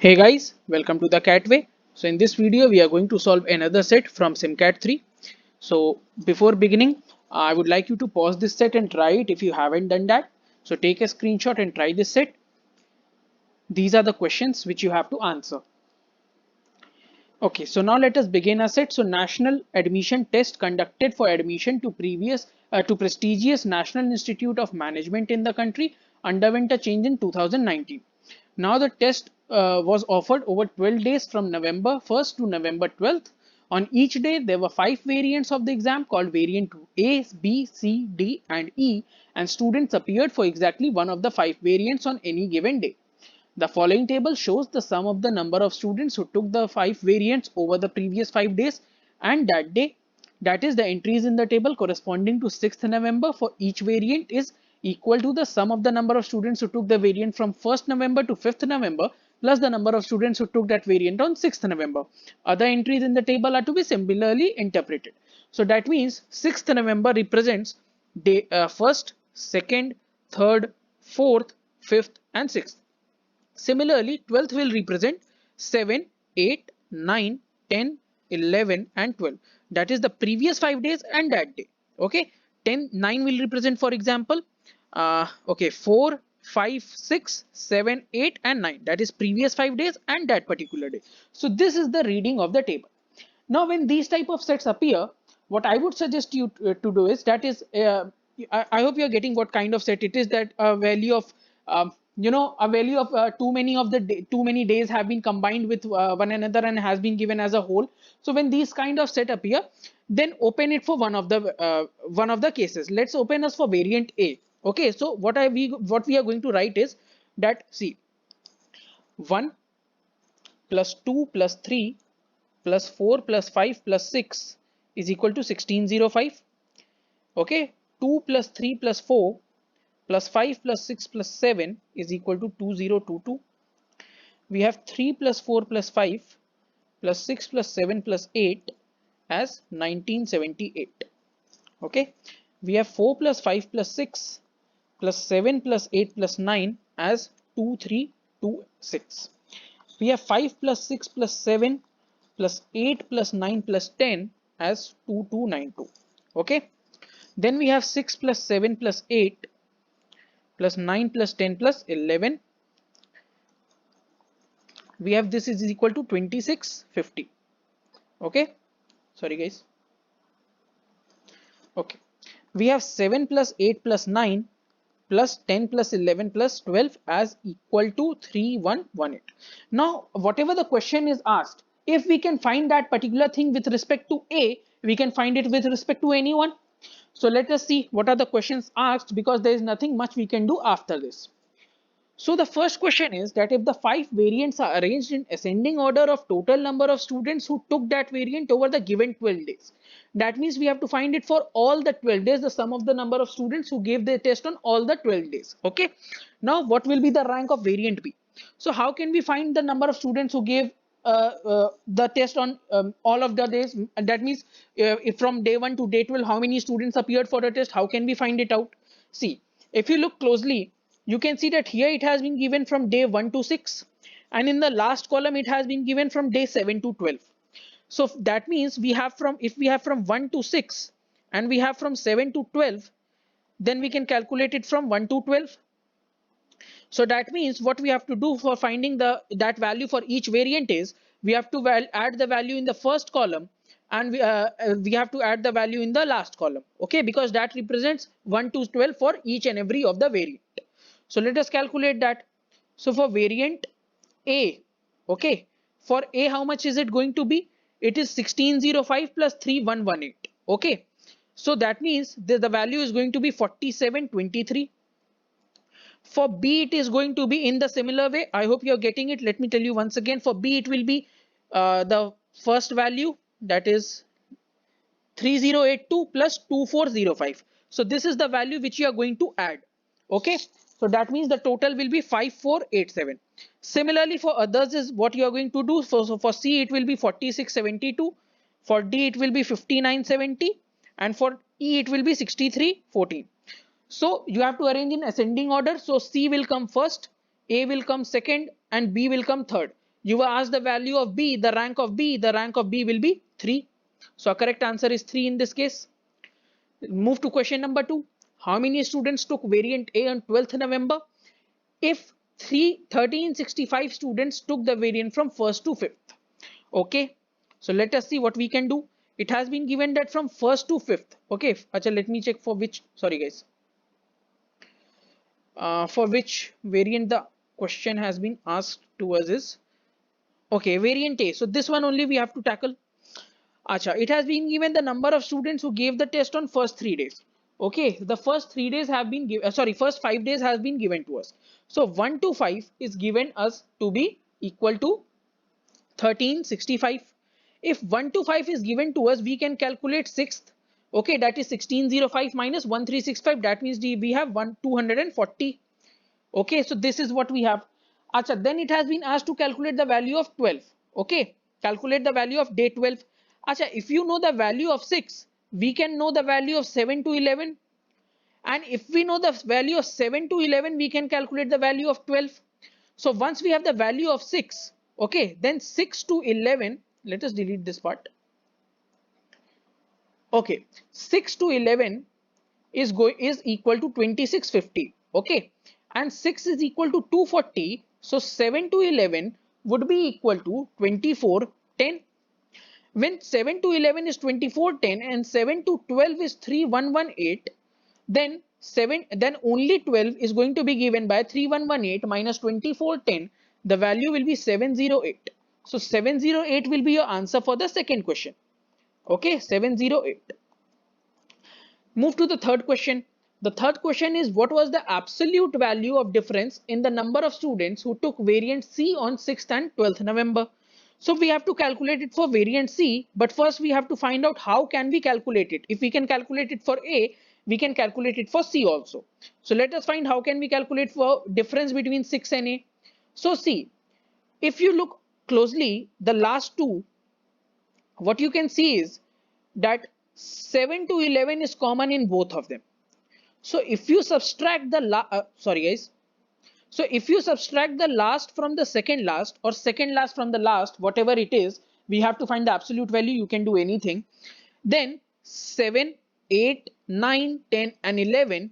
Hey guys, welcome to the Catway. So in this video we are going to solve another set from SimCat 3. So before beginning, I would like you to pause this set and try it if you haven't done that. So take a screenshot and try this set. These are the questions which you have to answer. Okay, so now let us begin our set. So national admission test conducted for admission to prestigious National Institute of Management in the country underwent a change in 2019. Now the test was offered over 12 days from November 1st to November 12th. On each day, there were 5 variants of the exam called variant A, B, C, D, and E, and students appeared for exactly one of the 5 variants on any given day. The following table shows the sum of the number of students who took the 5 variants over the previous 5 days and that day. That is, the entries in the table corresponding to 6th November for each variant is equal to the sum of the number of students who took the variant from 1st November to 5th November plus the number of students who took that variant on 6th November. Other entries in the table are to be similarly interpreted. So that means 6th November represents day 1st, 2nd, 3rd, 4th, 5th, and 6th. Similarly, 12th will represent 7, 8, 9, 10, 11 and 12. That is the previous 5 days and that day. Okay, 9 will represent, for example, 4, 5, 6, 7, 8 and 9. That is previous 5 days and that particular day. So this is the reading of the table. Now when these type of sets appear, what I would suggest you to do is that is I hope you're getting what kind of set it is, that a value of a value of too many days have been combined with one another and has been given as a whole. So when these kind of set appear, then open it for one of the cases. Let's open us for variant A. Okay, so what we are going to write is that, see, 1 plus 2 plus 3 plus 4 plus 5 plus 6 is equal to 1605. Okay, 2 plus 3 plus 4 plus 5 plus 6 plus 7 is equal to 2022. We have 3 plus 4 plus 5 plus 6 plus 7 plus 8 as 1978. Okay, we have 4 plus 5 plus 6 plus 7 plus 8 plus 9 as 2326. We have 5 plus 6 plus 7 plus 8 plus 9 plus 10 as 2292. Okay, then we have 6 plus 7 plus 8 plus 9 plus 10 plus 11. We have this is equal to 2650. Okay, sorry guys. Okay, we have 7 plus 8 plus 9 plus 10 plus 11 plus 12 as equal to 3118. Now whatever the question is asked, if we can find that particular thing with respect to A, we can find it with respect to anyone. So let us see what are the questions asked, because there is nothing much we can do after this. So the first question is that if the 5 variants are arranged in ascending order of total number of students who took that variant over the given 12 days. That means we have to find it for all the 12 days, the sum of the number of students who gave the test on all the 12 days. Okay. Now what will be the rank of variant B? So how can we find the number of students who gave the test on all of the days? And that means if from day 1 to day 12, how many students appeared for the test? How can we find it out? See, if you look closely, you can see that here it has been given from day 1 to 6, and in the last column it has been given from day 7 to 12. So that means we have from, if we have from 1 to 6 and we have from 7 to 12, then we can calculate it from 1 to 12. So that means what we have to do for finding that value for each variant is we have to add the value in the first column, and we have to add the value in the last column. Okay, because that represents 1 to 12 for each and every of the variant. So let us calculate that. So for variant A, okay, for A, how much is it going to be? It is 1605 plus 3118. Okay, so that means the value is going to be 4723. For B, it is going to be in the similar way. I hope you're getting it. Let me tell you once again. For B, it will be the first value, that is 3082 plus 2405. So this is the value which you are going to add. Okay, so that means the total will be 5487. Similarly, for others is what you are going to do. So for C, it will be 4672. For D, it will be 5970. And for E, it will be 6314. So you have to arrange in ascending order. So C will come first, A will come second, and B will come third. You were asked the value of B, the rank of B. The rank of B will be 3. So our correct answer is 3 in this case. Move to question number 2. How many students took variant A on 12th November? If 1365 students took the variant from 1st to 5th. Okay, so let us see what we can do. It has been given that from 1st to 5th. Okay, Achha, let me check for which, sorry guys, for which variant the question has been asked to us is, okay, variant A. So this one only we have to tackle. Acha, it has been given the number of students who gave the test on first 3 days. Okay, the first 3 days have been given, sorry, first 5 days has been given to us. So 1 to 5 is given us to be equal to 1365. If 1 to 5 is given to us, we can calculate 6th. Okay, that is 1605 minus 1365. That means we have 240. Okay, so this is what we have. Acha, then it has been asked to calculate the value of 12. Okay, calculate the value of day 12. Acha, if you know the value of 6, we can know the value of 7 to 11. And if we know the value of 7 to 11, we can calculate the value of 12. So once we have the value of 6, okay, then 6 to 11, let us delete this part. Okay, 6 to 11 is equal to 2650. Okay, and 6 is equal to 240. So 7 to 11 would be equal to 2410. When 7 to 11 is 2410 and 7 to 12 is 3118, then only 12 is going to be given by 3118 minus 2410. The value will be 708. So 708 will be your answer for the second question. Okay, 708. Move to the third question. The third question is, what was the absolute value of difference in the number of students who took variant C on 6th and 12th November? So we have to calculate it for variant C, but first we have to find out how can we calculate it. If we can calculate it for A, we can calculate it for C also. So let us find how can we calculate for difference between 6 and A. So see, if you look closely, the last two, what you can see is that 7 to 11 is common in both of them. So if you subtract the if you subtract the last from the second last, or second last from the last, whatever it is, we have to find the absolute value. You can do anything. Then 7, 8, 9, 10 and 11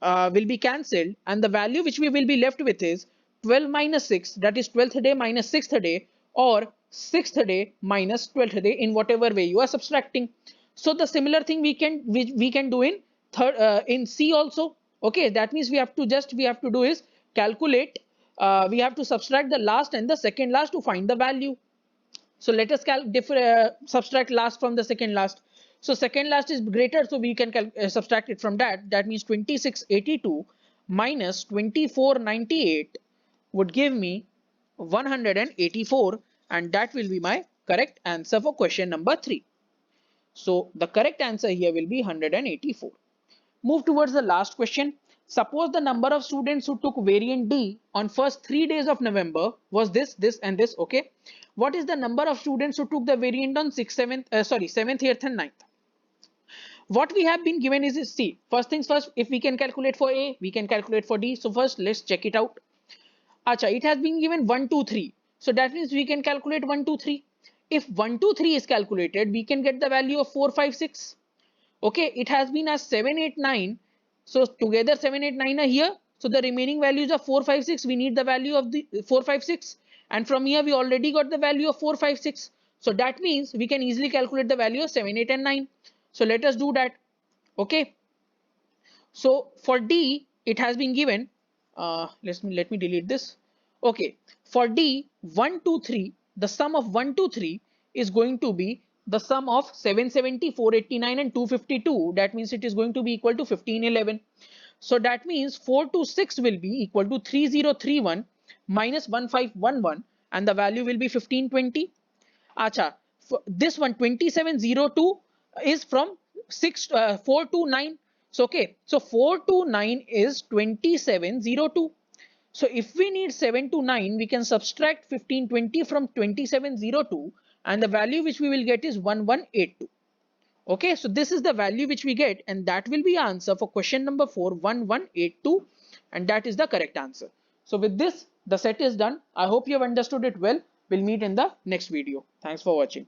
will be cancelled, and the value which we will be left with is 12 minus 6, that is 12th day minus 6th day, or 6th day minus 12th day, in whatever way you are subtracting. So the similar thing we can do in in C also. Okay, that means we have to do is calculate, we have to subtract the last and the second last to find the value. So let us subtract last from the second last. So second last is greater, so we can subtract it from that. That means 2682 minus 2498 would give me 184, and that will be my correct answer for question number 3. So the correct answer here will be 184. Move towards the last question. Suppose the number of students who took variant D on first 3 days of November was this, and this. Okay. What is the number of students who took the variant on 7th, 8th and 9th? What we have been given is C. First things first, if we can calculate for A, we can calculate for D. So first let's check it out. Acha, it has been given 1, 2, 3. So that means we can calculate 1, 2, 3. If 1, 2, 3 is calculated, we can get the value of 4, 5, 6. Okay, it has been as 7, 8, 9. So together 7, 8, 9 are here. So the remaining values of 4, 5, 6. We need the value of the 4, 5, 6. And from here we already got the value of 4, 5, 6. So that means we can easily calculate the value of 7, 8 and 9. So let us do that. Okay. So for D, it has been given. Let me delete this. Okay. For D, 1, 2, 3. The sum of 1, 2, 3 is going to be the sum of 770, 489 and 252. That means it is going to be equal to 1511. So that means 4 to 6 will be equal to 3031 minus 1511, and the value will be 1520. Acha, this one 2702 is from 4 to 9. So okay, so 4 to 9 is 2702. So if we need 7 to 9, we can subtract 1520 from 2702, and the value which we will get is 1182. Okay, so this is the value which we get, and that will be answer for question number 4, 1182, and that is the correct answer. So with this, the set is done. I hope you have understood it well. We'll meet in the next video. Thanks for watching.